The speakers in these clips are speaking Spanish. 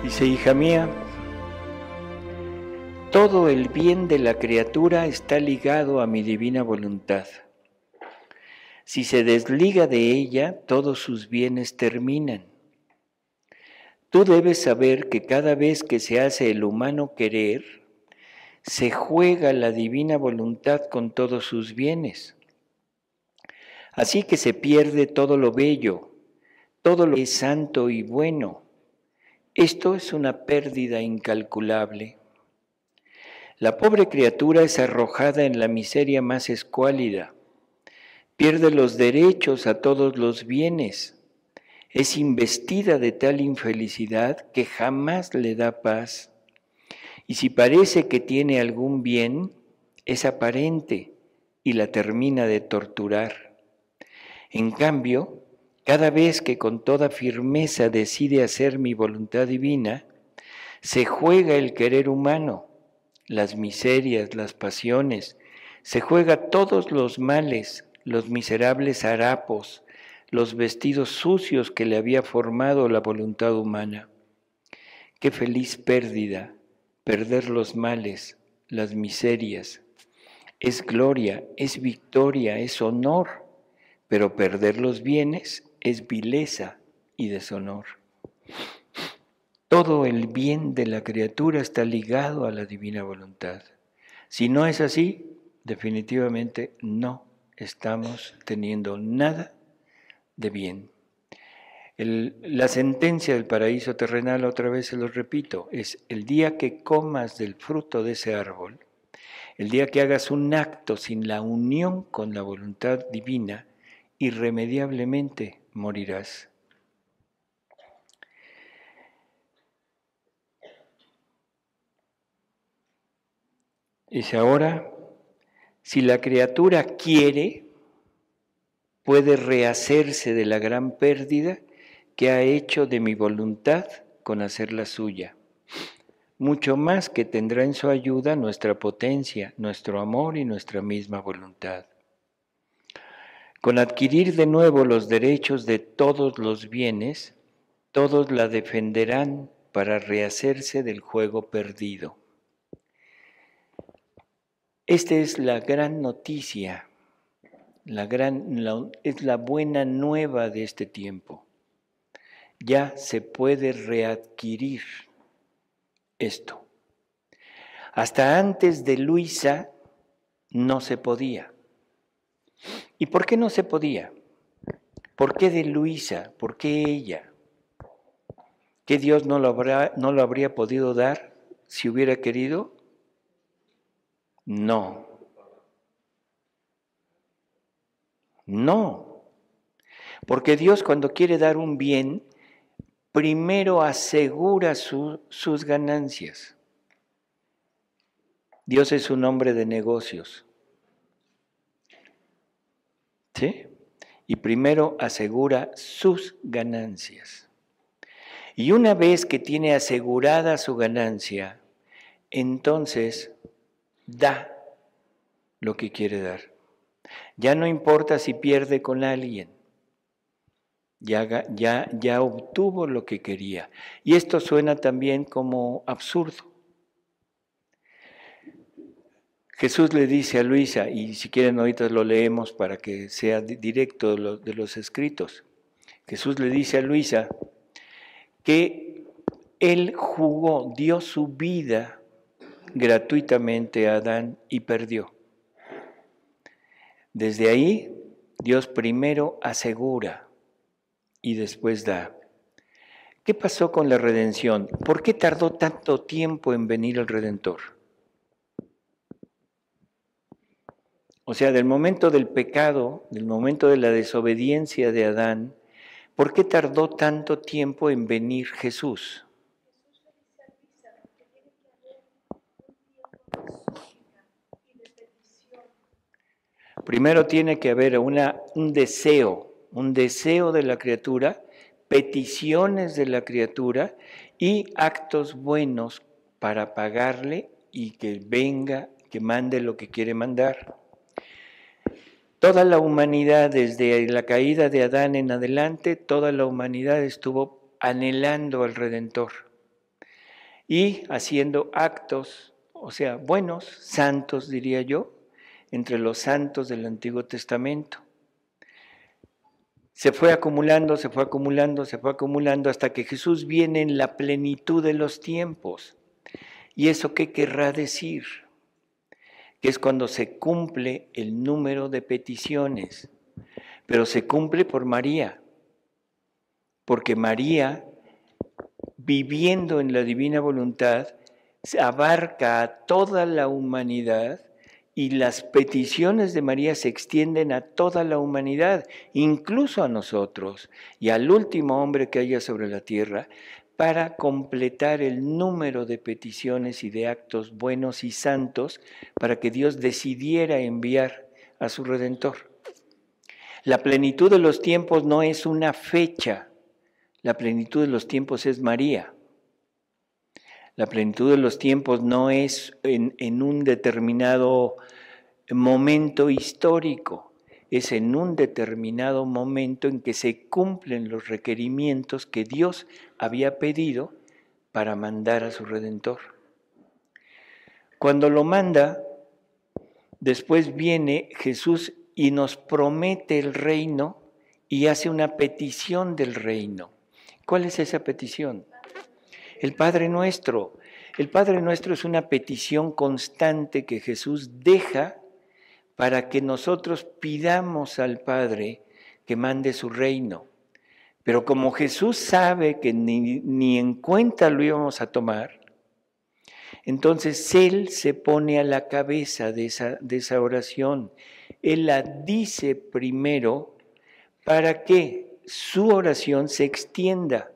Dice: hija mía, todo el bien de la criatura está ligado a mi divina voluntad. Si se desliga de ella, todos sus bienes terminan. Tú debes saber que cada vez que se hace el humano querer, se juega la divina voluntad con todos sus bienes. Así que se pierde todo lo bello, todo lo que es santo y bueno. Esto es una pérdida incalculable. La pobre criatura es arrojada en la miseria más escuálida, pierde los derechos a todos los bienes, es investida de tal infelicidad que jamás le da paz. Y si parece que tiene algún bien, es aparente y la termina de torturar. En cambio, cada vez que con toda firmeza decide hacer mi voluntad divina, se juega el querer humano, las miserias, las pasiones, se juega todos los males, los miserables harapos, los vestidos sucios que le había formado la voluntad humana. Qué feliz pérdida, perder los males, las miserias. Es gloria, es victoria, es honor, pero perder los bienes es vileza y deshonor. Todo el bien de la criatura está ligado a la divina voluntad. Si no es así, definitivamente no estamos teniendo nada de bien. La sentencia del paraíso terrenal, otra vez se lo repito, es: el día que comas del fruto de ese árbol, el día que hagas un acto sin la unión con la voluntad divina, irremediablemente morirás. Dice ahora: si la criatura quiere, puede rehacerse de la gran pérdida que ha hecho de mi voluntad con hacer la suya. Mucho más que tendrá en su ayuda nuestra potencia, nuestro amor y nuestra misma voluntad. Con adquirir de nuevo los derechos de todos los bienes, todos la defenderán para rehacerse del juego perdido. Esta es la gran noticia, es la buena nueva de este tiempo. Ya se puede readquirir esto. Hasta antes de Luisa no se podía. ¿Y por qué no se podía? ¿Por qué de Luisa? ¿Por qué ella? ¿Qué Dios no lo habría podido dar si hubiera querido? No. No. Porque Dios, cuando quiere dar un bien, primero asegura sus ganancias. Dios es un hombre de negocios. ¿Sí? Y primero asegura sus ganancias. Y una vez que tiene asegurada su ganancia, entonces da lo que quiere dar. Ya no importa si pierde con alguien, ya obtuvo lo que quería. Y esto suena también como absurdo. Jesús le dice a Luisa, y si quieren ahorita lo leemos para que sea directo de los escritos. Jesús le dice a Luisa que él dio su vida gratuitamente a Adán y perdió. Desde ahí, Dios primero asegura y después da. ¿Qué pasó con la redención? ¿Por qué tardó tanto tiempo en venir el Redentor? O sea, del momento del pecado, del momento de la desobediencia de Adán, ¿por qué tardó tanto tiempo en venir Jesús? Primero tiene que haber un deseo de la criatura, peticiones de la criatura y actos buenos para pagarle y que venga, que mande lo que quiere mandar. Toda la humanidad, desde la caída de Adán en adelante, toda la humanidad estuvo anhelando al Redentor. y haciendo actos, o sea, buenos, santos diría yo, entre los santos del Antiguo Testamento. Se fue acumulando, se fue acumulando, se fue acumulando hasta que Jesús viene en la plenitud de los tiempos. ¿Y eso qué querrá decir? Que es cuando se cumple el número de peticiones, pero se cumple por María, porque María, viviendo en la divina voluntad, abarca a toda la humanidad y las peticiones de María se extienden a toda la humanidad, incluso a nosotros y al último hombre que haya sobre la tierra, para completar el número de peticiones y de actos buenos y santos para que Dios decidiera enviar a su Redentor. La plenitud de los tiempos no es una fecha, la plenitud de los tiempos es María. La plenitud de los tiempos no es en un determinado momento histórico, es en un determinado momento en que se cumplen los requerimientos que Dios había pedido para mandar a su Redentor. Cuando lo manda, después viene Jesús y nos promete el reino y hace una petición del reino. ¿Cuál es esa petición? El Padre Nuestro. El Padre Nuestro es una petición constante que Jesús deja para que nosotros pidamos al Padre que mande su reino. Pero como Jesús sabe que ni en cuenta lo íbamos a tomar, entonces Él se pone a la cabeza de esa oración. Él la dice primero para que su oración se extienda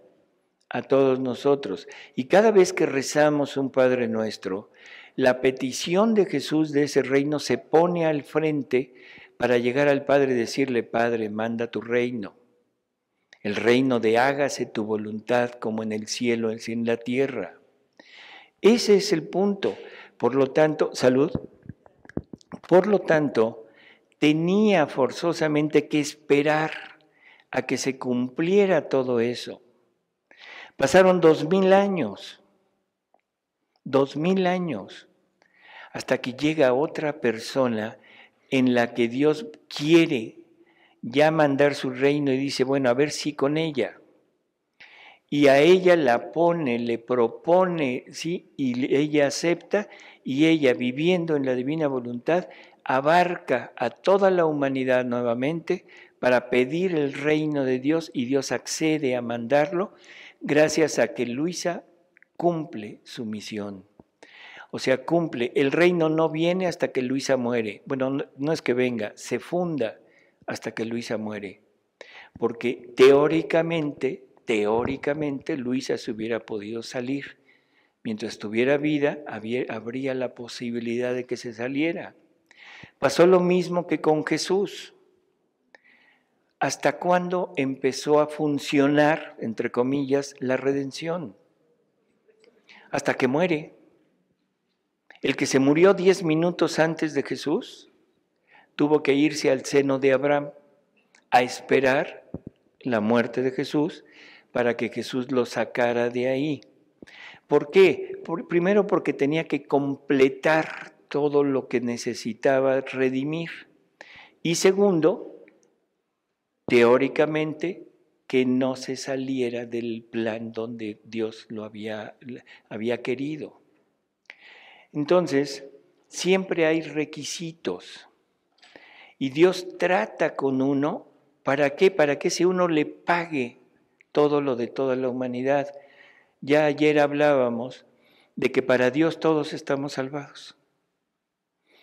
a todos nosotros. Y cada vez que rezamos un Padre Nuestro, la petición de Jesús de ese reino se pone al frente para llegar al Padre y decirle: Padre, manda tu reino. El reino de hágase tu voluntad como en el cielo, así en la tierra. Ese es el punto. Por lo tanto, salud. Por lo tanto, tenía forzosamente que esperar a que se cumpliera todo eso. Pasaron 2000 años, 2000 años, hasta que llega otra persona en la que Dios quiere ya mandar su reino y dice: bueno, a ver si con ella. Y a ella la pone, le propone, ¿sí? Y ella acepta, y ella, viviendo en la divina voluntad, abarca a toda la humanidad nuevamente para pedir el reino de Dios, y Dios accede a mandarlo gracias a que Luisa cumple su misión. O sea, cumple. El reino no viene hasta que Luisa muere. Bueno, no es que venga, se funda hasta que Luisa muere. Porque teóricamente Luisa se hubiera podido salir. Mientras tuviera vida, habría la posibilidad de que se saliera. Pasó lo mismo que con Jesús. ¿Hasta cuándo empezó a funcionar, entre comillas, la redención? Hasta que muere. El que se murió 10 minutos antes de Jesús tuvo que irse al seno de Abraham a esperar la muerte de Jesús para que Jesús lo sacara de ahí. ¿Por qué? Primero porque tenía que completar todo lo que necesitaba redimir. Y segundo, teóricamente, que no se saliera del plan donde Dios lo había querido. Entonces, siempre hay requisitos. Y Dios trata con uno, ¿para qué? Para que ese uno le pague todo lo de toda la humanidad. Ya ayer hablábamos de que para Dios todos estamos salvados.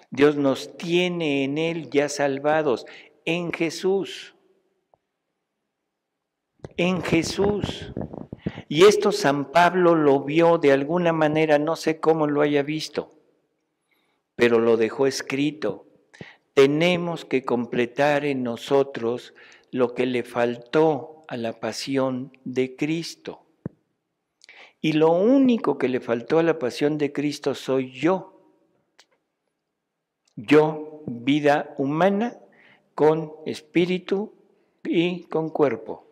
Dios nos tiene en Él ya salvados, en Jesús. En Jesús. Y esto San Pablo lo vio de alguna manera, no sé cómo lo haya visto, pero lo dejó escrito. Tenemos que completar en nosotros lo que le faltó a la pasión de Cristo. Y lo único que le faltó a la pasión de Cristo soy yo. Yo, vida humana, con espíritu y con cuerpo.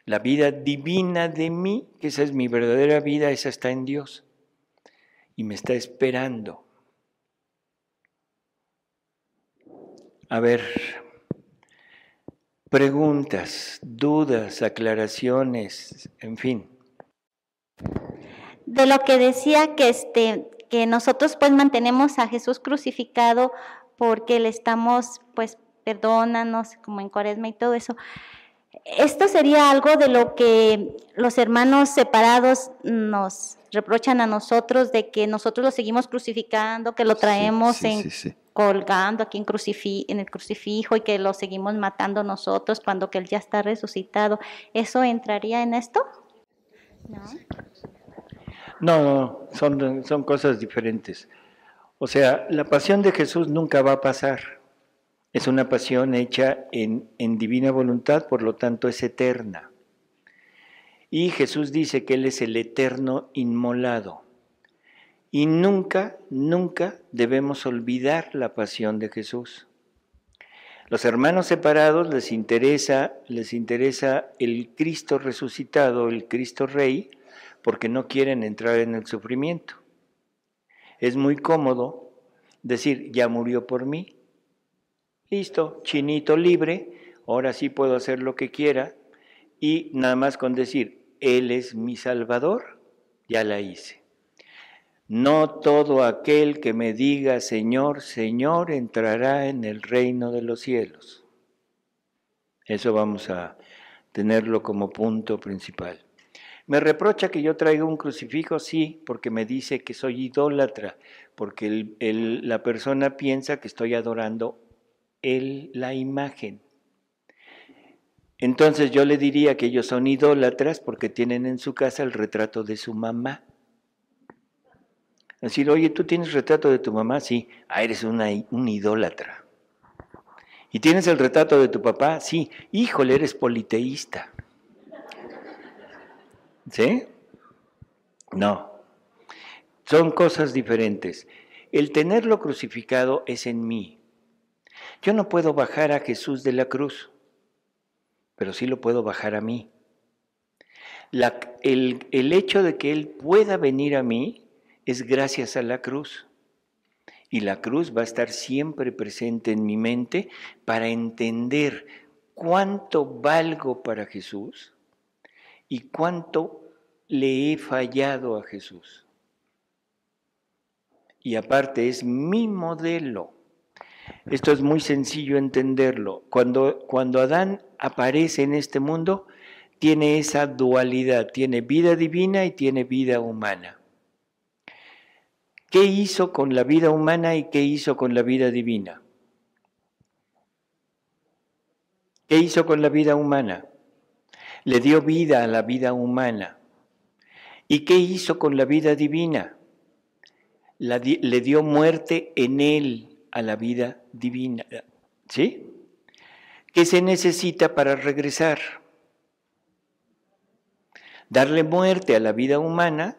La vida divina de mí, que esa es mi verdadera vida, esa está en Dios y me está esperando. A ver, preguntas, dudas, aclaraciones, en fin. De lo que decía que nosotros pues mantenemos a Jesús crucificado porque le estamos pues perdónanos como en Cuaresma y todo eso. Esto sería algo de lo que los hermanos separados nos reprochan a nosotros, de que nosotros lo seguimos crucificando, que lo traemos colgando aquí en el crucifijo y que lo seguimos matando nosotros cuando que Él ya está resucitado. ¿Eso entraría en esto? No, son cosas diferentes. O sea, la pasión de Jesús nunca va a pasar. Es una pasión hecha en divina voluntad, por lo tanto es eterna. Y Jesús dice que Él es el eterno inmolado. Y nunca, nunca debemos olvidar la pasión de Jesús. Los hermanos separados les interesa el Cristo resucitado, el Cristo Rey, porque no quieren entrar en el sufrimiento. Es muy cómodo decir, ya murió por mí. Listo, chinito libre, ahora sí puedo hacer lo que quiera y nada más con decir, Él es mi Salvador, ya la hice. No todo aquel que me diga Señor, Señor, entrará en el reino de los cielos. Eso vamos a tenerlo como punto principal. ¿Me reprocha que yo traiga un crucifijo? Sí, porque me dice que soy idólatra, porque la persona piensa que estoy adorando la imagen. Entonces yo le diría que ellos son idólatras porque tienen en su casa el retrato de su mamá. Decir, oye, ¿tú tienes retrato de tu mamá? Sí. Ah, eres un idólatra. ¿Y tienes el retrato de tu papá? Sí. Híjole, eres politeísta. ¿Sí? No. Son cosas diferentes. El tenerlo crucificado es en mí. Yo no puedo bajar a Jesús de la cruz, pero sí lo puedo bajar a mí. El hecho de que Él pueda venir a mí es gracias a la cruz. Y la cruz va a estar siempre presente en mi mente para entender cuánto valgo para Jesús y cuánto le he fallado a Jesús. Y aparte es mi modelo. Esto es muy sencillo entenderlo. Cuando Adán aparece en este mundo, tiene esa dualidad, tiene vida divina y tiene vida humana. ¿Qué hizo con la vida humana y qué hizo con la vida divina? ¿Qué hizo con la vida humana? Le dio vida a la vida humana. ¿Y qué hizo con la vida divina? Le dio muerte en él a la vida divina. ¿Sí? ¿Qué se necesita para regresar? Darle muerte a la vida humana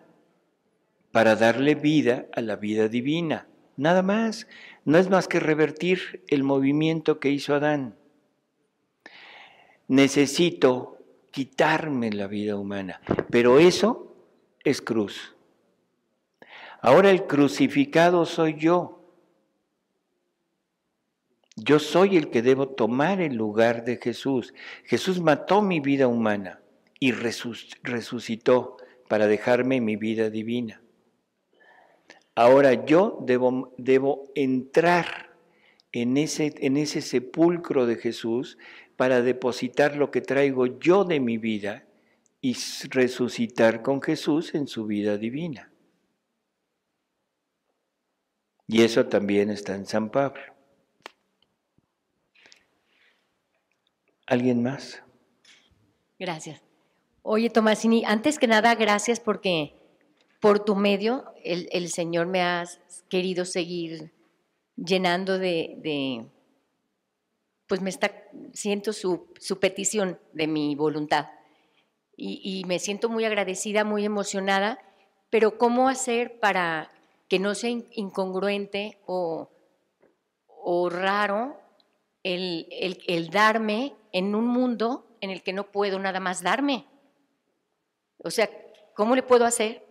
para darle vida a la vida divina. Nada más. No es más que revertir el movimiento que hizo Adán. Necesito quitarme la vida humana, pero eso es cruz. Ahora el crucificado soy yo. Yo soy el que debo tomar el lugar de Jesús. Jesús mató mi vida humana y resucitó para dejarme mi vida divina. Ahora yo debo entrar en ese sepulcro de Jesús para depositar lo que traigo yo de mi vida y resucitar con Jesús en su vida divina. Y eso también está en San Pablo. ¿Alguien más? Gracias. Oye, Tomasini, antes que nada, gracias porque por tu medio el Señor me ha querido seguir llenando pues siento su petición de mi voluntad y me siento muy agradecida, muy emocionada, pero ¿cómo hacer para que no sea incongruente o raro el darme en un mundo en el que no puedo nada más darme. O sea, ¿cómo le puedo hacer?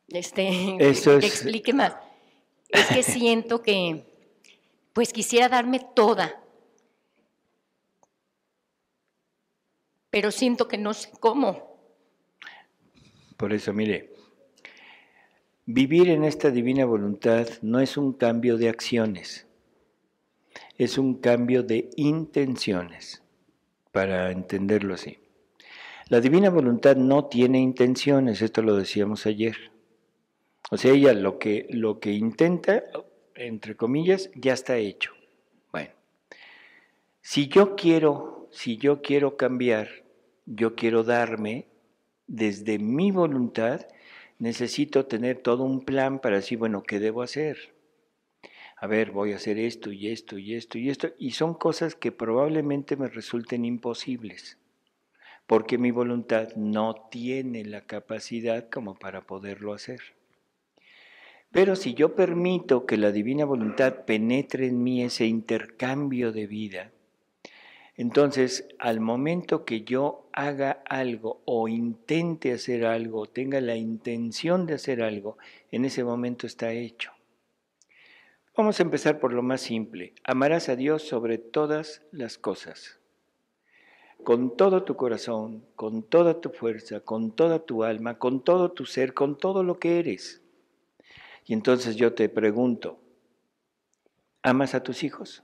Que explique más. Es que siento que, pues quisiera darme toda, pero siento que no sé cómo. Por eso, mire, vivir en esta divina voluntad no es un cambio de acciones, es un cambio de intenciones, para entenderlo así. La divina voluntad no tiene intenciones, esto lo decíamos ayer. O sea, ella lo que intenta, entre comillas, ya está hecho. Bueno, si yo quiero cambiar, yo quiero darme desde mi voluntad, necesito tener todo un plan para decir, bueno, ¿qué debo hacer? A ver, voy a hacer esto y esto y esto y esto, y son cosas que probablemente me resulten imposibles, porque mi voluntad no tiene la capacidad como para poderlo hacer. Pero si yo permito que la divina voluntad penetre en mí ese intercambio de vida, entonces al momento que yo haga algo o intente hacer algo, tenga la intención de hacer algo, en ese momento está hecho. Vamos a empezar por lo más simple. Amarás a Dios sobre todas las cosas. Con todo tu corazón, con toda tu fuerza, con toda tu alma, con todo tu ser, con todo lo que eres. Y entonces yo te pregunto, ¿amas a tus hijos?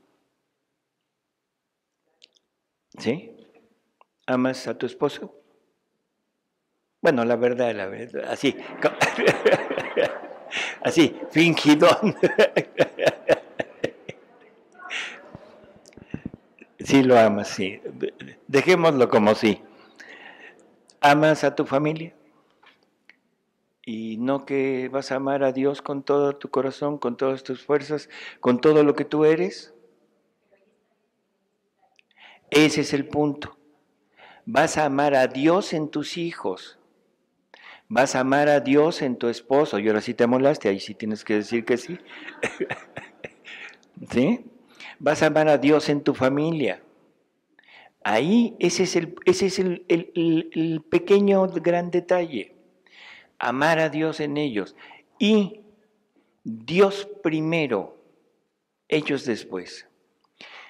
¿Sí? ¿Amas a tu esposo? Bueno, la verdad, así, así, fingidón. Sí lo amas, sí. Dejémoslo como sí. ¿Amas a tu familia? Y no que vas a amar a Dios con todo tu corazón, con todas tus fuerzas, con todo lo que tú eres. Ese es el punto. Vas a amar a Dios en tus hijos. Vas a amar a Dios en tu esposo. Y ahora sí te molaste, ahí sí tienes que decir que sí. ¿Sí? Vas a amar a Dios en tu familia. Ahí ese es el pequeño gran detalle. Amar a Dios en ellos. Y Dios primero, ellos después.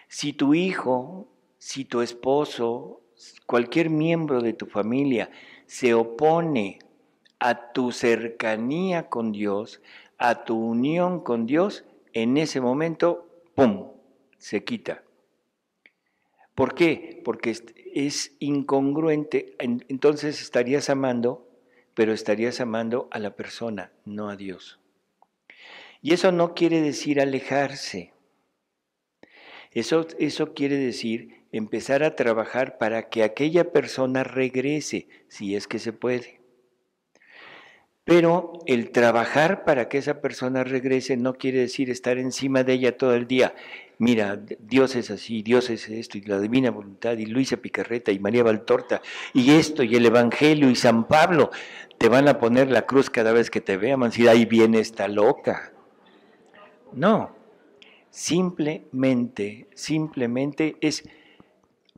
Si tu hijo, si tu esposo, cualquier miembro de tu familia se opone a tu cercanía con Dios, a tu unión con Dios, en ese momento, ¡pum!, se quita. ¿Por qué? Porque es incongruente, entonces estarías amando, pero estarías amando a la persona, no a Dios. Y eso no quiere decir alejarse. Eso quiere decir empezar a trabajar para que aquella persona regrese, si es que se puede. Pero el trabajar para que esa persona regrese no quiere decir estar encima de ella todo el día. Mira, Dios es así, Dios es esto, y la divina voluntad, y Luisa Picarreta, y María Valtorta, y esto, y el Evangelio, y San Pablo. Te van a poner la cruz cada vez que te vean, van a decir, ahí viene esta loca. No, simplemente es,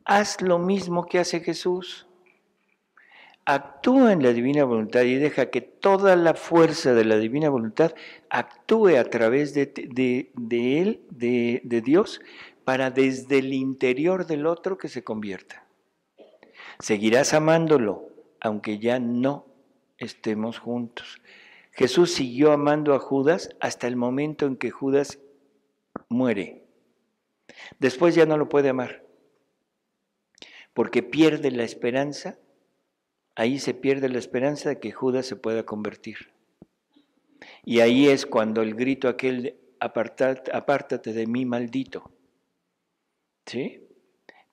haz lo mismo que hace Jesús. Actúa en la divina voluntad y deja que toda la fuerza de la divina voluntad actúe a través de él, de Dios, para desde el interior del otro que se convierta. Seguirás amándolo, aunque ya no estemos juntos. Jesús siguió amando a Judas hasta el momento en que Judas muere. Después ya no lo puede amar, porque pierde la esperanza. Ahí se pierde la esperanza de que Judas se pueda convertir. Y ahí es cuando el grito aquel, apártate de mí, maldito. ¿Sí?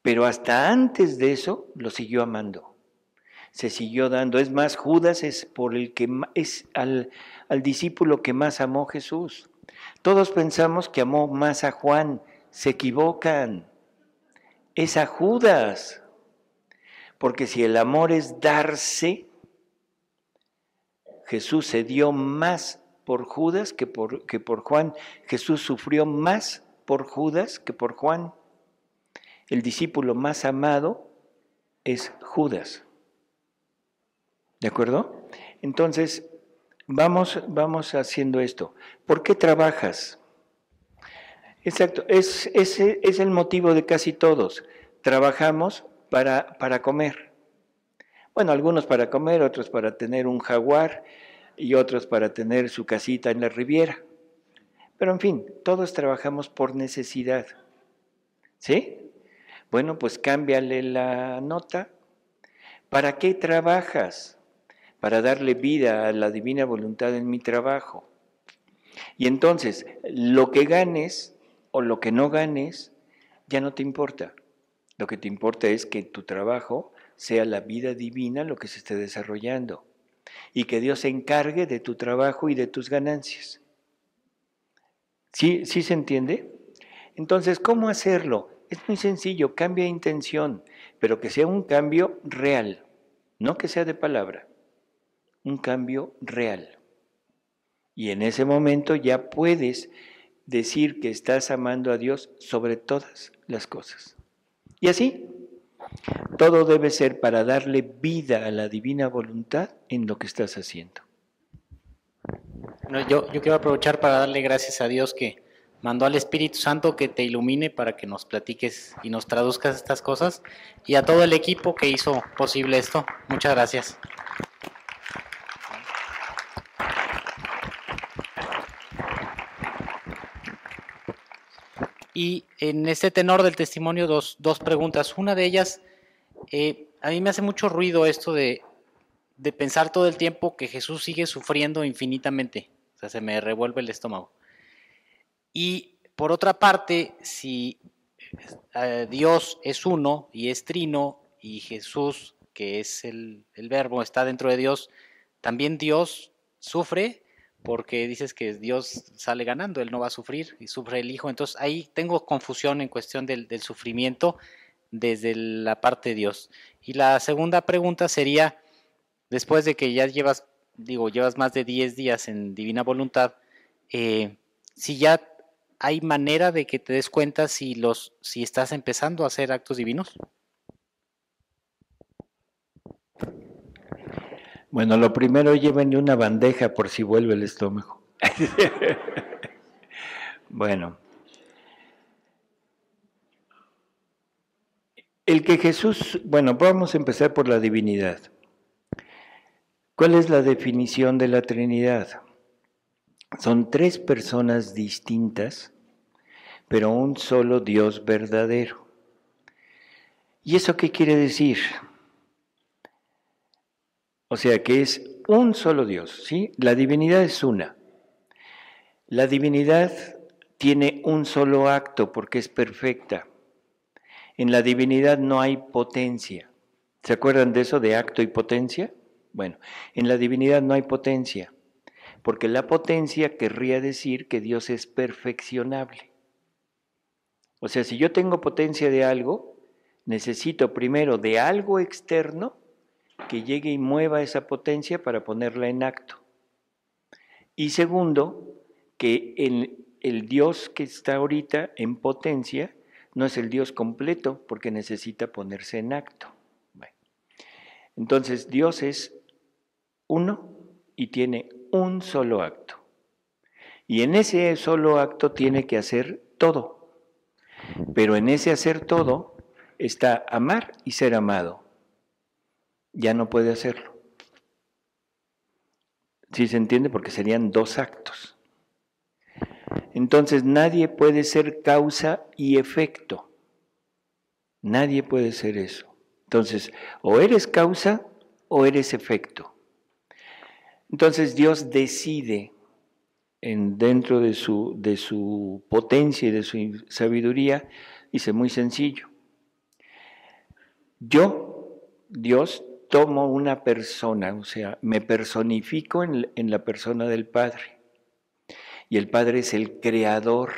Pero hasta antes de eso lo siguió amando. Se siguió dando. Es más, Judas es por el que es al discípulo que más amó Jesús. Todos pensamos que amó más a Juan. Se equivocan. Es a Judas. Porque si el amor es darse, Jesús se dio más por Judas que por Juan. Jesús sufrió más por Judas que por Juan. El discípulo más amado es Judas. ¿De acuerdo? Entonces, vamos haciendo esto. ¿Por qué trabajas? Exacto, es el motivo de casi todos. Trabajamos para comer. Bueno, algunos para comer, otros para tener un jaguar y otros para tener su casita en la Riviera. Pero en fin, todos trabajamos por necesidad. ¿Sí? Bueno, pues cámbiale la nota. ¿Para qué trabajas? Para darle vida a la divina voluntad en mi trabajo. Y entonces, lo que ganes o lo que no ganes, ya no te importa. Lo que te importa es que tu trabajo sea la vida divina lo que se esté desarrollando. Y que Dios se encargue de tu trabajo y de tus ganancias. ¿Sí se entiende? Entonces, ¿cómo hacerlo? Es muy sencillo, cambia de intención, pero que sea un cambio real, no que sea de palabra, un cambio real. Y en ese momento ya puedes decir que estás amando a Dios sobre todas las cosas. Y así, todo debe ser para darle vida a la divina voluntad en lo que estás haciendo. Bueno, yo quiero aprovechar para darle gracias a Dios que mandó al Espíritu Santo que te ilumine para que nos platiques y nos traduzcas estas cosas, y a todo el equipo que hizo posible esto. Muchas gracias. Y en este tenor del testimonio, dos preguntas. Una de ellas, a mí me hace mucho ruido esto de pensar todo el tiempo que Jesús sigue sufriendo infinitamente. O sea, se me revuelve el estómago. Y por otra parte, si Dios es uno y es trino, y Jesús, que es el verbo, está dentro de Dios, también Dios sufre, porque dices que Dios sale ganando, Él no va a sufrir, y sufre el Hijo. Entonces ahí tengo confusión en cuestión del sufrimiento desde la parte de Dios. Y la segunda pregunta sería, después de que ya llevas más de 10 días en Divina Voluntad, si ya hay manera de que te des cuenta si estás empezando a hacer actos divinos. Bueno, lo primero, llévenle una bandeja por si vuelve el estómago. Bueno, vamos a empezar por la divinidad. ¿Cuál es la definición de la Trinidad? Son 3 personas distintas, pero un solo Dios verdadero. ¿Y eso qué quiere decir? O sea, que es un solo Dios, ¿sí? La divinidad es una. La divinidad tiene un solo acto porque es perfecta. En la divinidad no hay potencia. ¿Se acuerdan de eso, de acto y potencia? Bueno, en la divinidad no hay potencia, porque la potencia querría decir que Dios es perfeccionable. O sea, si yo tengo potencia de algo, necesito primero de algo externo que llegue y mueva esa potencia para ponerla en acto. Y segundo, que el Dios que está ahorita en potencia no es el Dios completo porque necesita ponerse en acto. Bueno, entonces Dios es uno y tiene un solo acto. Y en ese solo acto tiene que hacer todo. Pero en ese hacer todo está amar y ser amado. Ya no puede hacerlo. ¿Sí se entiende? Porque serían 2 actos. Entonces nadie puede ser causa y efecto. Nadie puede ser eso. Entonces, o eres causa o eres efecto. Entonces Dios decide dentro de su potencia y de su sabiduría, dice muy sencillo. Yo, Dios, tomo una persona, o sea, me personifico en la persona del Padre. Y el Padre es el creador,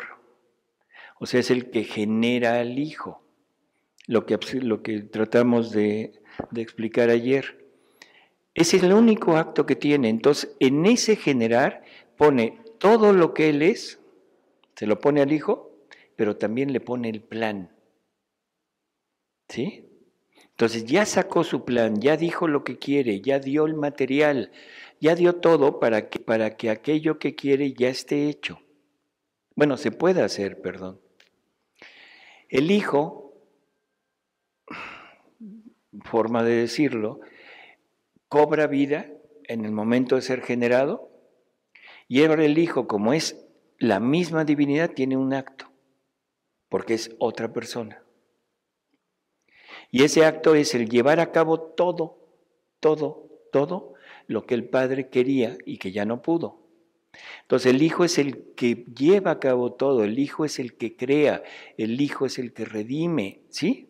o sea, es el que genera al Hijo. Lo que tratamos de explicar ayer. Es el único acto que tiene. Entonces, en ese generar, pone todo lo que Él es, se lo pone al Hijo, pero también le pone el plan. ¿Sí? Entonces ya sacó su plan, ya dijo lo que quiere, ya dio el material, ya dio todo para que aquello que quiere ya esté hecho. Bueno, se puede hacer, perdón. El Hijo, forma de decirlo, cobra vida en el momento de ser generado, y ahora el Hijo, como es la misma divinidad, tiene un acto, porque es otra persona. Y ese acto es el llevar a cabo todo lo que el Padre quería y que ya no pudo. Entonces el Hijo es el que lleva a cabo todo, el Hijo es el que crea, el Hijo es el que redime, ¿sí?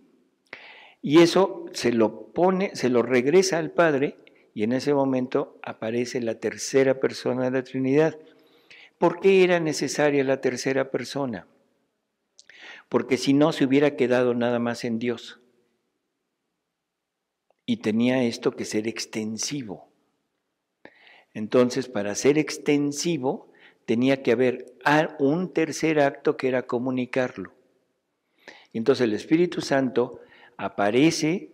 Y eso se lo regresa al Padre, y en ese momento aparece la tercera persona de la Trinidad. ¿Por qué era necesaria la tercera persona? Porque si no se hubiera quedado nada más en Dios. Y tenía esto que ser extensivo. Entonces, para ser extensivo, tenía que haber un tercer acto que era comunicarlo. Y entonces el Espíritu Santo aparece,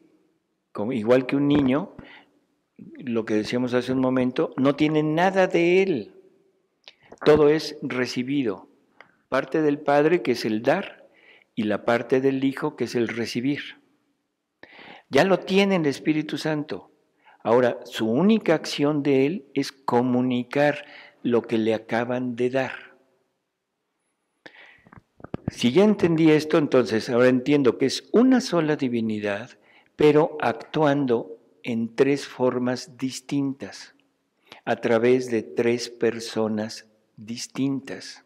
igual que un niño, lo que decíamos hace un momento, no tiene nada de él. Todo es recibido. Parte del Padre, que es el dar, y la parte del Hijo, que es el recibir. Ya lo tiene el Espíritu Santo. Ahora, su única acción de él es comunicar lo que le acaban de dar. Si ya entendí esto, entonces ahora entiendo que es una sola divinidad, pero actuando en tres formas distintas, a través de tres personas distintas.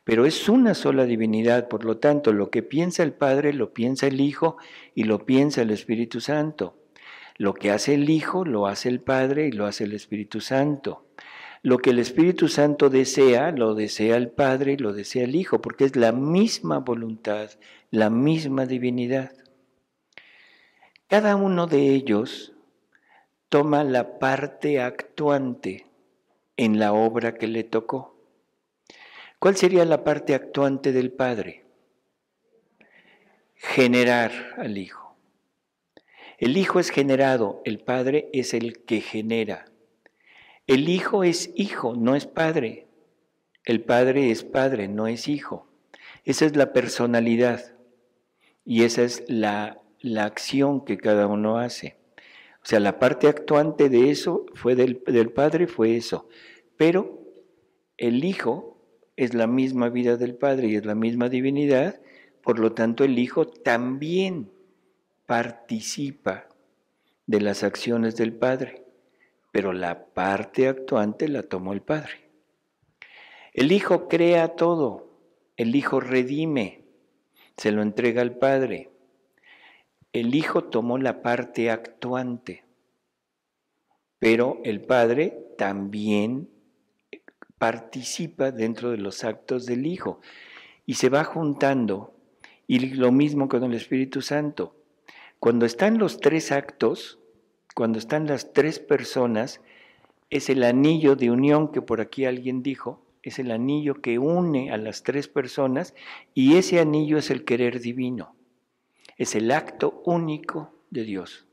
Pero es una sola divinidad, por lo tanto, lo que piensa el Padre lo piensa el Hijo y lo piensa el Espíritu Santo. Lo que hace el Hijo lo hace el Padre y lo hace el Espíritu Santo. Lo que el Espíritu Santo desea, lo desea el Padre y lo desea el Hijo, porque es la misma voluntad, la misma divinidad. Cada uno de ellos toma la parte actuante en la obra que le tocó. ¿Cuál sería la parte actuante del Padre? Generar al Hijo. El Hijo es generado, el Padre es el que genera. El Hijo es hijo, no es padre. El Padre es padre, no es hijo. Esa es la personalidad y esa es la acción que cada uno hace. O sea, la parte actuante de eso fue del Padre, fue eso. Pero el Hijo es la misma vida del Padre y es la misma divinidad, por lo tanto el Hijo también participa de las acciones del Padre, pero la parte actuante la tomó el Padre. El Hijo crea todo, el Hijo redime, se lo entrega al Padre. El Hijo tomó la parte actuante, pero el Padre también participa dentro de los actos del Hijo y se va juntando, y lo mismo con el Espíritu Santo. Cuando están los tres actos, cuando están las tres personas, es el anillo de unión que por aquí alguien dijo, es el anillo que une a las tres personas, y ese anillo es el querer divino, es el acto único de Dios,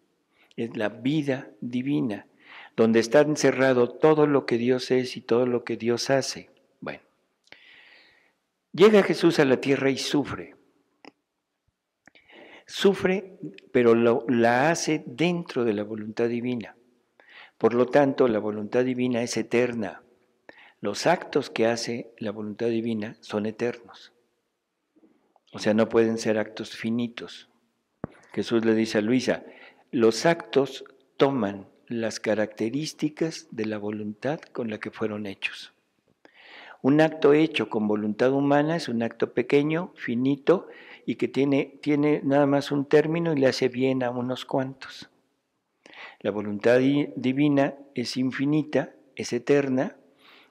es la vida divina, donde está encerrado todo lo que Dios es y todo lo que Dios hace. Bueno, llega Jesús a la tierra y sufre. Sufre, pero la hace dentro de la voluntad divina. Por lo tanto, la voluntad divina es eterna. Los actos que hace la voluntad divina son eternos. O sea, no pueden ser actos finitos. Jesús le dice a Luisa, los actos toman las características de la voluntad con la que fueron hechos. Un acto hecho con voluntad humana es un acto pequeño, finito, y que tiene nada más un término y le hace bien a unos cuantos. La voluntad divina es infinita, es eterna,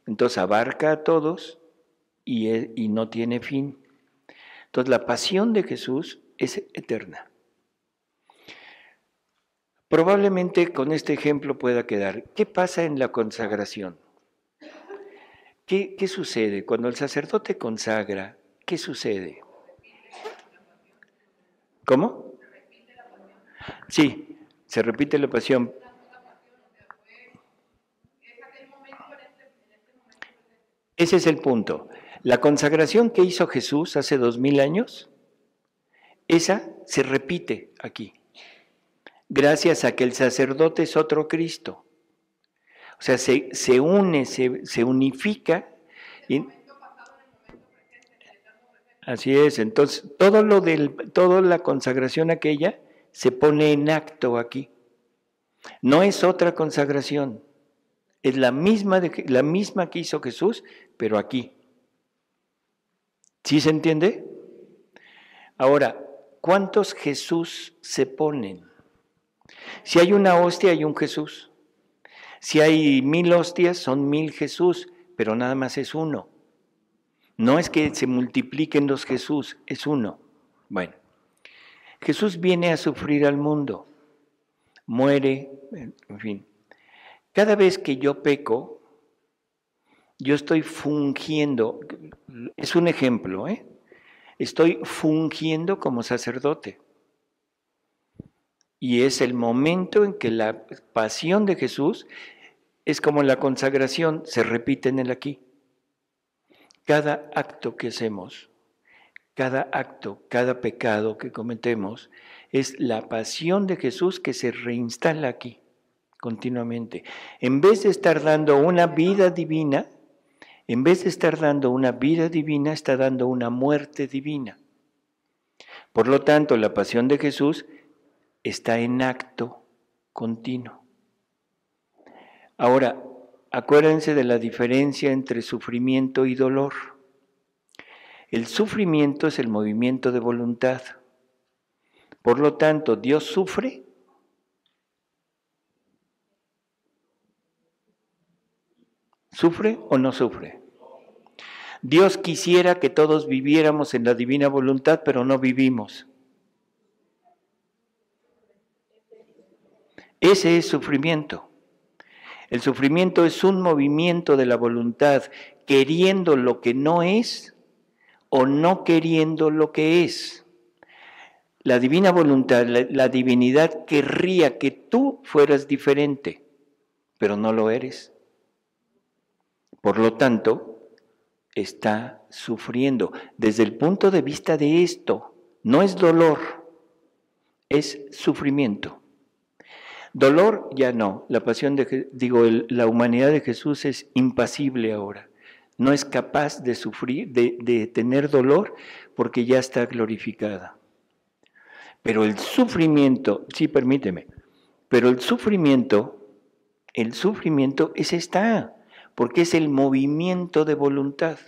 entonces abarca a todos y no tiene fin. Entonces la pasión de Jesús es eterna. Probablemente con este ejemplo pueda quedar. ¿Qué pasa en la consagración? ¿Qué sucede? Cuando el sacerdote consagra, ¿qué sucede? ¿Cómo? Sí, se repite la pasión. Ese es el punto. La consagración que hizo Jesús hace 2000 años, esa se repite aquí, gracias a que el sacerdote es otro Cristo. O sea, se une, se unifica. Así es, entonces toda la consagración aquella se pone en acto aquí. No es otra consagración, es la misma que hizo Jesús, pero aquí. ¿Sí se entiende? Ahora, ¿cuántos Jesús se ponen? Si hay una hostia, hay un Jesús. Si hay 1000 hostias, son 1000 Jesús, pero nada más es uno. No es que se multipliquen los Jesús, es uno. Bueno, Jesús viene a sufrir al mundo, muere, en fin. Cada vez que yo peco, yo estoy fungiendo, es un ejemplo, estoy fungiendo como sacerdote. Y es el momento en que la pasión de Jesús es como la consagración, se repite en el aquí. Cada acto que hacemos, cada acto, cada pecado que cometemos, es la pasión de Jesús que se reinstala aquí continuamente. En vez de estar dando una vida divina, está dando una muerte divina. Por lo tanto, la pasión de Jesús está en acto continuo. Ahora, acuérdense de la diferencia entre sufrimiento y dolor. El sufrimiento es el movimiento de voluntad. Por lo tanto, Dios sufre. ¿Sufre o no sufre? Dios quisiera que todos viviéramos en la divina voluntad, pero no vivimos. Ese es sufrimiento. El sufrimiento es un movimiento de la voluntad, queriendo lo que no es o no queriendo lo que es. La divina voluntad, la divinidad querría que tú fueras diferente, pero no lo eres. Por lo tanto, está sufriendo. Desde el punto de vista de esto, no es dolor, es sufrimiento. Dolor ya no, la humanidad de Jesús es impasible ahora. No es capaz de sufrir, de tener dolor, porque ya está glorificada. Pero el sufrimiento, sí, permíteme, pero el sufrimiento ese está, porque es el movimiento de voluntad.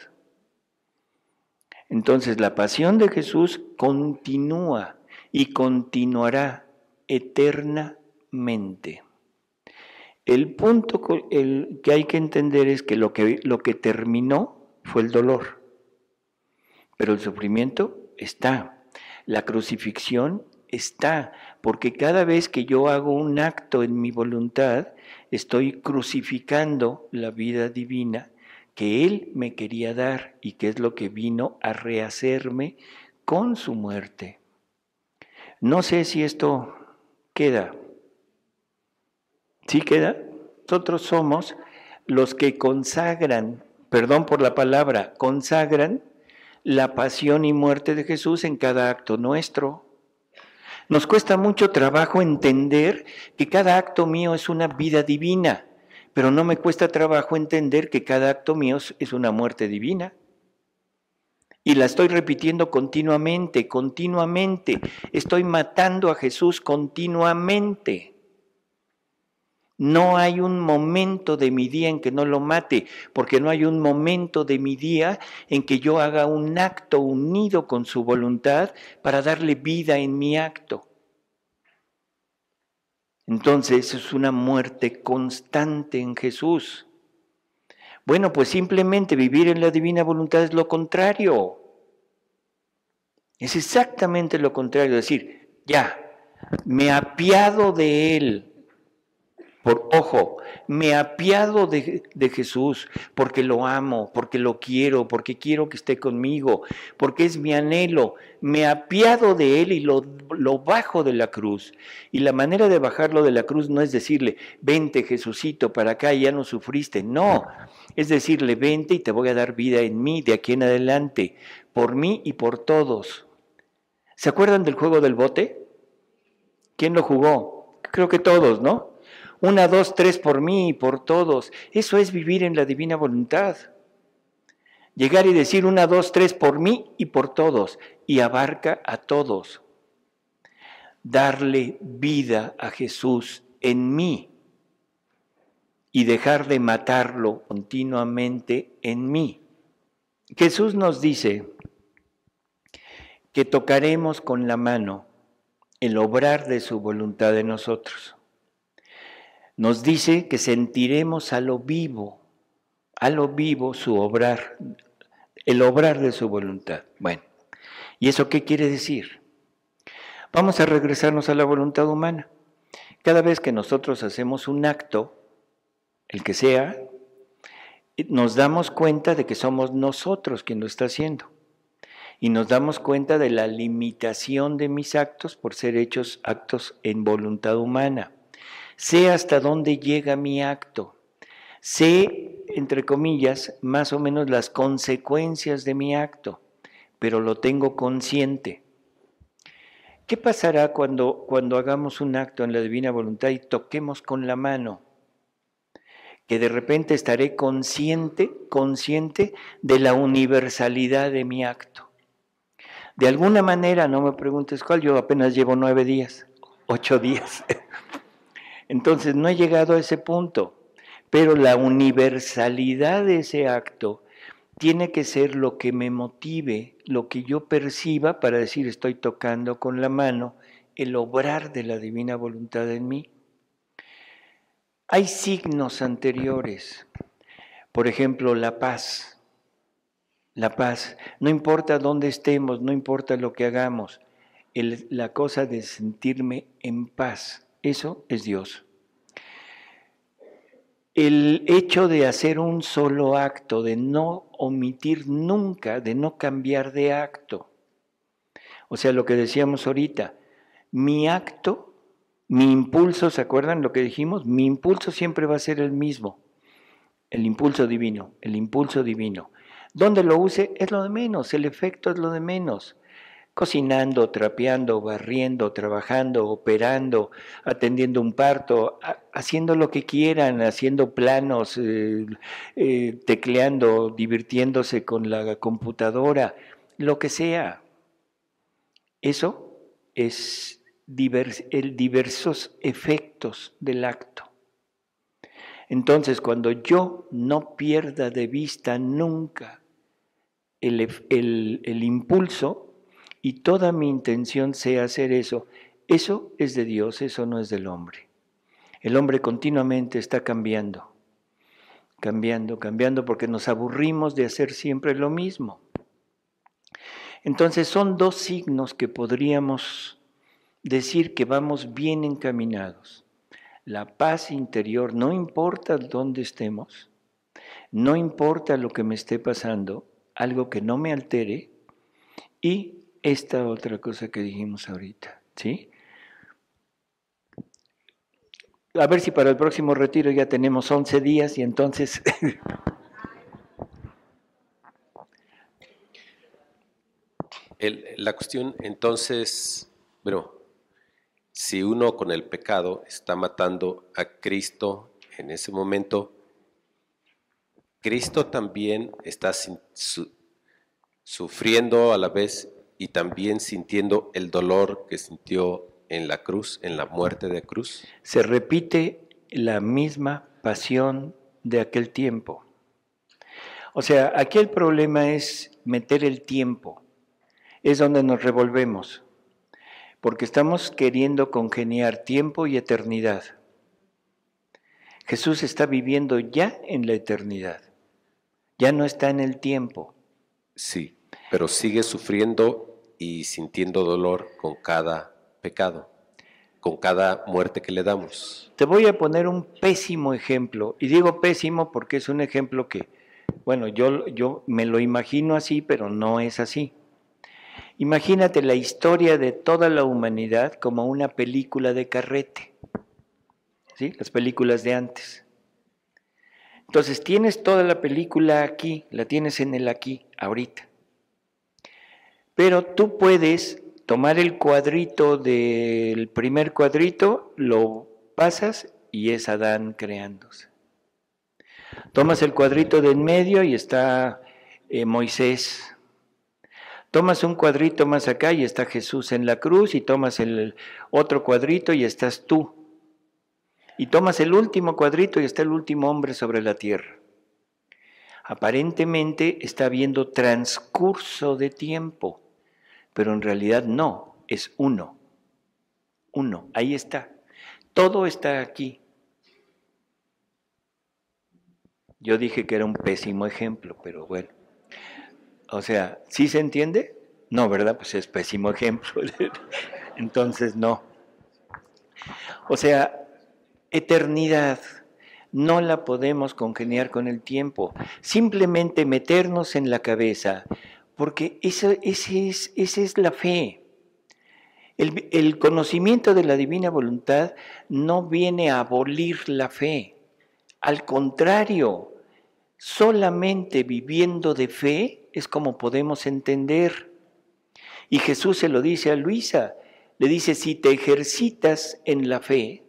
Entonces la pasión de Jesús continúa y continuará eternamente. El punto que hay que entender es que lo que terminó fue el dolor, pero el sufrimiento está. La crucifixión está, porque cada vez que yo hago un acto en mi voluntad, estoy crucificando la vida divina que Él me quería dar y que es lo que vino a rehacerme con su muerte. No sé si esto queda. ¿Sí queda? Nosotros somos los que consagran, perdón por la palabra, consagran la pasión y muerte de Jesús en cada acto nuestro. Nos cuesta mucho trabajo entender que cada acto mío es una vida divina, pero no me cuesta trabajo entender que cada acto mío es una muerte divina. Y la estoy repitiendo continuamente. Estoy matando a Jesús continuamente. No hay un momento de mi día en que no lo mate, porque no hay un momento de mi día en que yo haga un acto unido con su voluntad para darle vida en mi acto. Entonces es una muerte constante en Jesús. Bueno, pues simplemente vivir en la divina voluntad es lo contrario. Es exactamente lo contrario, es decir, ya, me apiado de Él, Ojo, me apiado de Jesús porque lo amo, porque lo quiero, porque quiero que esté conmigo, porque es mi anhelo. Me apiado de Él y lo bajo de la cruz. Y la manera de bajarlo de la cruz no es decirle, vente Jesucito para acá, ya no sufriste. No, es decirle, vente y te voy a dar vida en mí de aquí en adelante, por mí y por todos. ¿Se acuerdan del juego del bote? ¿Quién lo jugó? Creo que todos, ¿no? 1, 2, 3 por mí y por todos. Eso es vivir en la divina voluntad. Llegar y decir 1, 2, 3 por mí y por todos. Y abarca a todos. Darle vida a Jesús en mí. Y dejar de matarlo continuamente en mí. Jesús nos dice que tocaremos con la mano el obrar de su voluntad en nosotros. Nos dice que sentiremos a lo vivo su obrar, el obrar de su voluntad. Bueno, ¿y eso qué quiere decir? Vamos a regresarnos a la voluntad humana. Cada vez que nosotros hacemos un acto, el que sea, nos damos cuenta de que somos nosotros quien lo está haciendo. Y nos damos cuenta de la limitación de mis actos por ser hechos actos en voluntad humana. Sé hasta dónde llega mi acto. Sé, entre comillas, más o menos las consecuencias de mi acto, pero lo tengo consciente. ¿Qué pasará cuando hagamos un acto en la divina voluntad y toquemos con la mano? Que de repente estaré consciente de la universalidad de mi acto. De alguna manera, no me preguntes cuál, yo apenas llevo 9 días, 8 días. Entonces no he llegado a ese punto, pero la universalidad de ese acto tiene que ser lo que me motive, lo que yo perciba para decir estoy tocando con la mano el obrar de la divina voluntad en mí. Hay signos anteriores, por ejemplo, la paz. La paz, no importa dónde estemos, no importa lo que hagamos, la cosa de sentirme en paz. Eso es Dios. El hecho de hacer un solo acto, de no omitir nunca, de no cambiar de acto. O sea, lo que decíamos ahorita, mi acto, mi impulso, ¿se acuerdan lo que dijimos? Mi impulso siempre va a ser el mismo, el impulso divino, el impulso divino. Donde lo use es lo de menos, el efecto es lo de menos. Cocinando, trapeando, barriendo, trabajando, operando, atendiendo un parto, haciendo lo que quieran, haciendo planos, tecleando, divirtiéndose con la computadora, lo que sea. Eso es diversos efectos del acto. Entonces, cuando yo no pierda de vista nunca el impulso, y toda mi intención sea hacer eso es de Dios, eso no es del hombre. El hombre continuamente está cambiando, porque nos aburrimos de hacer siempre lo mismo. Entonces son 2 signos que podríamos decir que vamos bien encaminados. La paz interior, no importa dónde estemos, no importa lo que me esté pasando, algo que no me altere, y esta otra cosa que dijimos ahorita, ¿sí? A ver si para el próximo retiro ya tenemos 11 días y entonces... La cuestión, entonces, bueno, si uno con el pecado está matando a Cristo en ese momento, Cristo también está sufriendo a la vez y también sintiendo el dolor que sintió en la cruz, en la muerte de cruz. Se repite la misma pasión de aquel tiempo. O sea, aquí el problema es meter el tiempo. Es donde nos revolvemos. Porque estamos queriendo congeniar tiempo y eternidad. Jesús está viviendo ya en la eternidad. Ya no está en el tiempo. Sí, pero sigue sufriendo y sintiendo dolor con cada pecado, con cada muerte que le damos. Te voy a poner un pésimo ejemplo, y digo pésimo porque es un ejemplo que, bueno, yo me lo imagino así, pero no es así. Imagínate la historia de toda la humanidad como una película de carrete, ¿sí? Las películas de antes. Entonces tienes toda la película aquí, la tienes en el aquí, ahorita. Pero tú puedes tomar el cuadrito del primer cuadrito, lo pasas y es Adán creándose. Tomas el cuadrito de en medio y está Moisés. Tomas un cuadrito más acá y está Jesús en la cruz, y tomas el otro cuadrito y estás tú. Y tomas el último cuadrito y está el último hombre sobre la tierra. Aparentemente está habiendo transcurso de tiempo, pero en realidad no, es uno. Uno, ahí está. Todo está aquí. Yo dije que era un pésimo ejemplo, pero bueno. O sea, ¿sí se entiende? No, ¿verdad? Pues es pésimo ejemplo. Entonces no. O sea, eternidad no la podemos congeniar con el tiempo. Simplemente meternos en la cabeza, porque esa es la fe. El conocimiento de la divina voluntad no viene a abolir la fe. Al contrario, solamente viviendo de fe es como podemos entender. Y Jesús se lo dice a Luisa, le dice, si te ejercitas en la fe,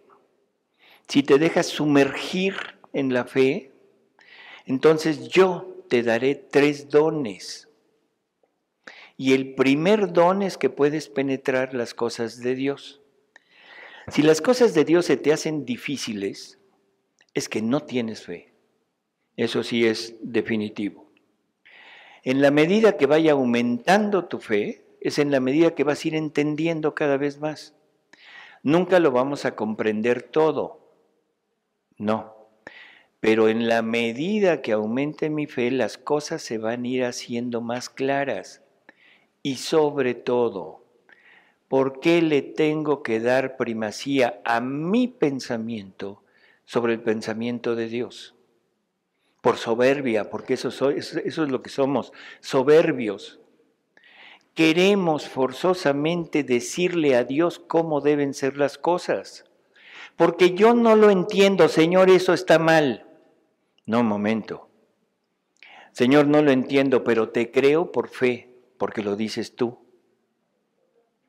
si te dejas sumergir en la fe, entonces yo te daré 3 dones. Y el primer don es que puedes penetrar las cosas de Dios. Si las cosas de Dios se te hacen difíciles, es que no tienes fe. Eso sí es definitivo. En la medida que vaya aumentando tu fe, es en la medida que vas a ir entendiendo cada vez más. Nunca lo vamos a comprender todo, no. Pero en la medida que aumente mi fe, las cosas se van a ir haciendo más claras. Y sobre todo, ¿por qué le tengo que dar primacía a mi pensamiento sobre el pensamiento de Dios? Por soberbia, porque eso es lo que somos, soberbios. Queremos forzosamente decirle a Dios cómo deben ser las cosas. Porque yo no lo entiendo, Señor, eso está mal. No, momento. Señor, no lo entiendo, pero te creo por fe, porque lo dices tú.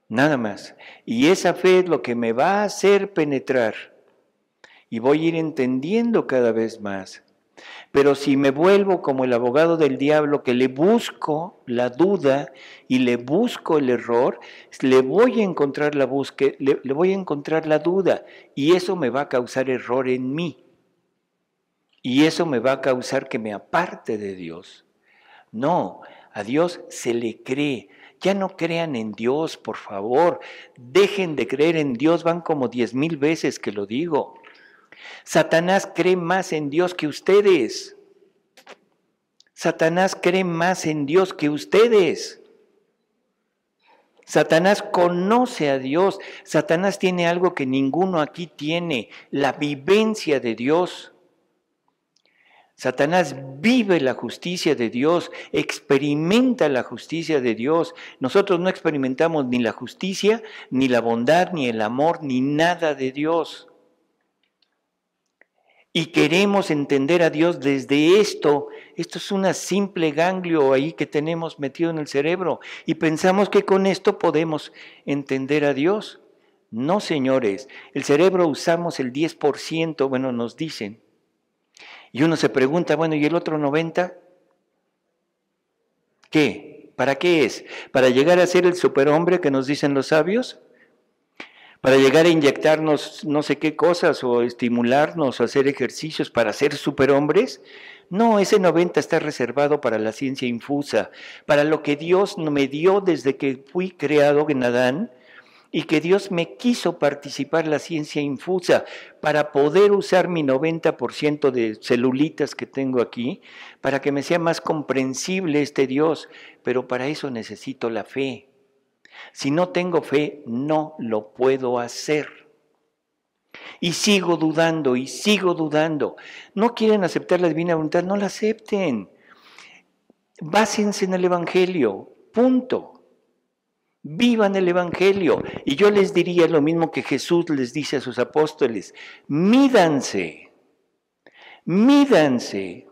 Nada más. Y esa fe es lo que me va a hacer penetrar. Y voy a ir entendiendo cada vez más. Pero si me vuelvo como el abogado del diablo, que le busco la duda y le busco el error, le voy a encontrar la búsqueda, le voy a encontrar la duda, y eso me va a causar error en mí. Y eso me va a causar que me aparte de Dios. No, a Dios se le cree. Ya no crean en Dios, por favor. Dejen de creer en Dios, van como 10,000 veces que lo digo. Satanás cree más en Dios que ustedes. Satanás cree más en Dios que ustedes. Satanás conoce a Dios. Satanás tiene algo que ninguno aquí tiene, la vivencia de Dios. Satanás vive la justicia de Dios, experimenta la justicia de Dios. Nosotros no experimentamos ni la justicia, ni la bondad, ni el amor, ni nada de Dios. Y queremos entender a Dios desde esto. Esto es una simple ganglio ahí que tenemos metido en el cerebro. Y pensamos que con esto podemos entender a Dios. No, señores. El cerebro usamos el 10%, bueno, nos dicen. Y uno se pregunta, bueno, ¿y el otro 90%? ¿Qué? ¿Para qué es? ¿Para llegar a ser el superhombre que nos dicen los sabios? ¿Para llegar a inyectarnos no sé qué cosas o estimularnos o hacer ejercicios para ser superhombres? No, ese 90% está reservado para la ciencia infusa, para lo que Dios me dio desde que fui creado en Adán, y que Dios me quiso participar la ciencia infusa para poder usar mi 90% de celulitas que tengo aquí, para que me sea más comprensible este Dios, pero para eso necesito la fe. Si no tengo fe, no lo puedo hacer. Y sigo dudando y sigo dudando. ¿No quieren aceptar la divina voluntad? No la acepten. Básense en el Evangelio, punto. Vivan el Evangelio. Y yo les diría lo mismo que Jesús les dice a sus apóstoles: mídanse, mídanse.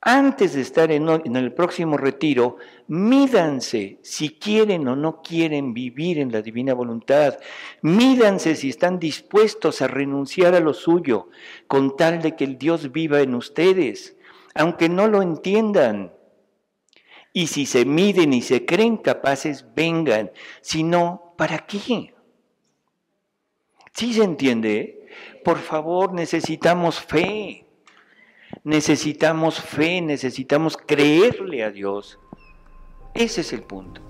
Antes de estar en el próximo retiro, mídanse si quieren o no quieren vivir en la divina voluntad. Mídanse si están dispuestos a renunciar a lo suyo, con tal de que el Dios viva en ustedes, aunque no lo entiendan. Y si se miden y se creen capaces, vengan. Si no, ¿para qué? ¿Sí se entiende? Por favor, necesitamos fe. Necesitamos fe, necesitamos creerle a Dios. Ese es el punto.